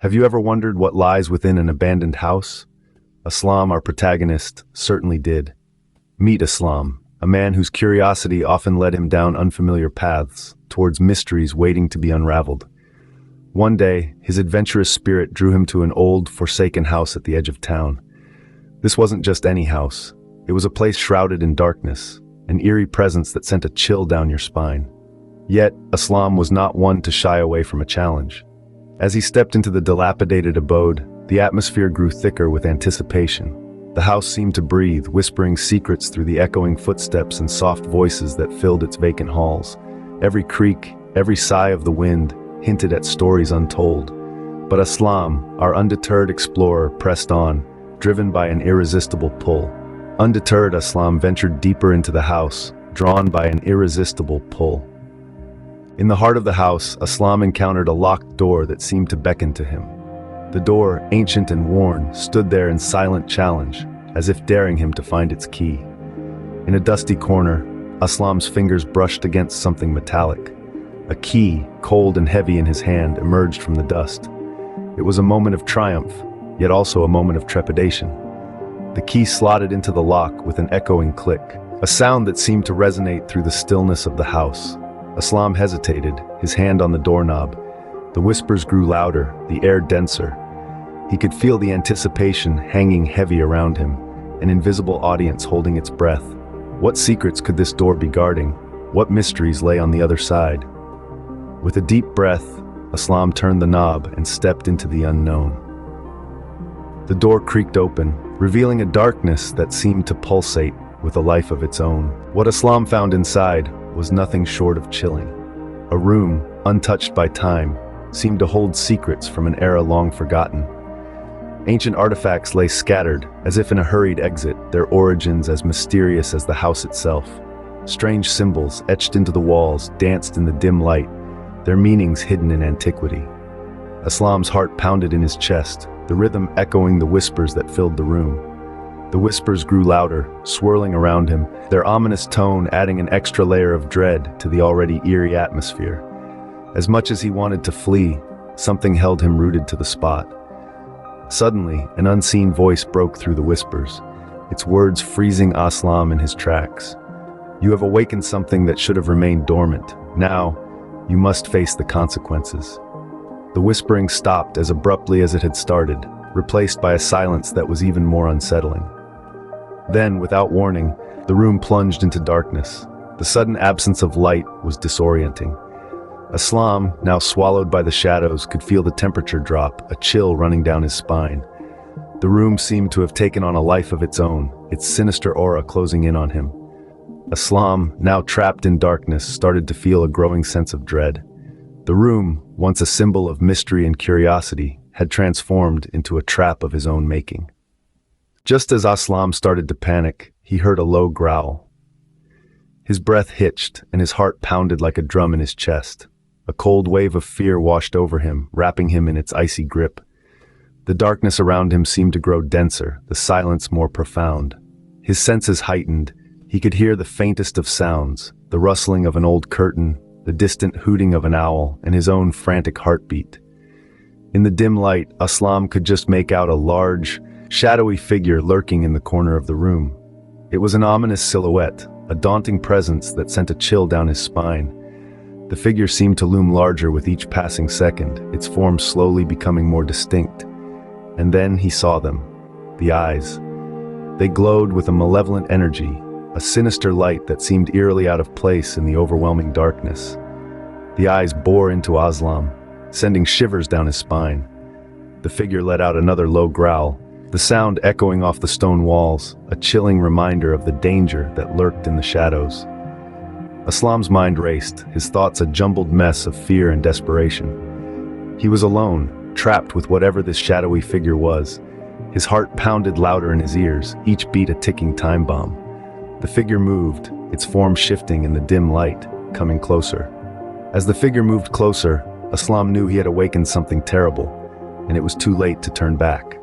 Have you ever wondered what lies within an abandoned house? Aslam, our protagonist, certainly did. Meet Aslam, a man whose curiosity often led him down unfamiliar paths, towards mysteries waiting to be unraveled. One day, his adventurous spirit drew him to an old, forsaken house at the edge of town. This wasn't just any house. It was a place shrouded in darkness, an eerie presence that sent a chill down your spine. Yet, Aslam was not one to shy away from a challenge. As he stepped into the dilapidated abode, the atmosphere grew thicker with anticipation. The house seemed to breathe, whispering secrets through the echoing footsteps and soft voices that filled its vacant halls. Every creak, every sigh of the wind hinted at stories untold. But Aslam, our undeterred explorer, pressed on, driven by an irresistible pull. Undeterred, Aslam ventured deeper into the house, drawn by an irresistible pull. In the heart of the house, Aslam encountered a locked door that seemed to beckon to him. The door, ancient and worn, stood there in silent challenge, as if daring him to find its key. In a dusty corner, Aslam's fingers brushed against something metallic. A key, cold and heavy in his hand, emerged from the dust. It was a moment of triumph, yet also a moment of trepidation. The key slotted into the lock with an echoing click, a sound that seemed to resonate through the stillness of the house. Aslam hesitated, his hand on the doorknob. The whispers grew louder, the air denser. He could feel the anticipation hanging heavy around him, an invisible audience holding its breath. What secrets could this door be guarding? What mysteries lay on the other side? With a deep breath, Aslam turned the knob and stepped into the unknown. The door creaked open, revealing a darkness that seemed to pulsate with a life of its own. What Aslam found inside was nothing short of chilling. A room, untouched by time, seemed to hold secrets from an era long forgotten. Ancient artifacts lay scattered, as if in a hurried exit, their origins as mysterious as the house itself. Strange symbols, etched into the walls, danced in the dim light, their meanings hidden in antiquity. Aslam's heart pounded in his chest, the rhythm echoing the whispers that filled the room. The whispers grew louder, swirling around him, their ominous tone adding an extra layer of dread to the already eerie atmosphere. As much as he wanted to flee, something held him rooted to the spot. Suddenly, an unseen voice broke through the whispers, its words freezing Aslam in his tracks. "You have awakened something that should have remained dormant. Now, you must face the consequences." The whispering stopped as abruptly as it had started, replaced by a silence that was even more unsettling. Then, without warning, the room plunged into darkness. The sudden absence of light was disorienting. Aslam, now swallowed by the shadows, could feel the temperature drop, a chill running down his spine. The room seemed to have taken on a life of its own, its sinister aura closing in on him. Aslam, now trapped in darkness, started to feel a growing sense of dread. The room, once a symbol of mystery and curiosity, had transformed into a trap of his own making. Just as Aslam started to panic, he heard a low growl. His breath hitched, and his heart pounded like a drum in his chest. A cold wave of fear washed over him, wrapping him in its icy grip. The darkness around him seemed to grow denser, the silence more profound. His senses heightened. He could hear the faintest of sounds, the rustling of an old curtain, the distant hooting of an owl, and his own frantic heartbeat. In the dim light, Aslam could just make out a large, shadowy figure lurking in the corner of the room. It was an ominous silhouette, a daunting presence that sent a chill down his spine. The figure seemed to loom larger with each passing second, its form slowly becoming more distinct. And then he saw them, the eyes. They glowed with a malevolent energy, a sinister light that seemed eerily out of place in the overwhelming darkness. The eyes bore into Aslam, sending shivers down his spine. The figure let out another low growl, the sound echoing off the stone walls, a chilling reminder of the danger that lurked in the shadows. Aslam's mind raced, his thoughts a jumbled mess of fear and desperation. He was alone, trapped with whatever this shadowy figure was. His heart pounded louder in his ears, each beat a ticking time bomb. The figure moved, its form shifting in the dim light, coming closer. As the figure moved closer, Aslam knew he had awakened something terrible, and it was too late to turn back.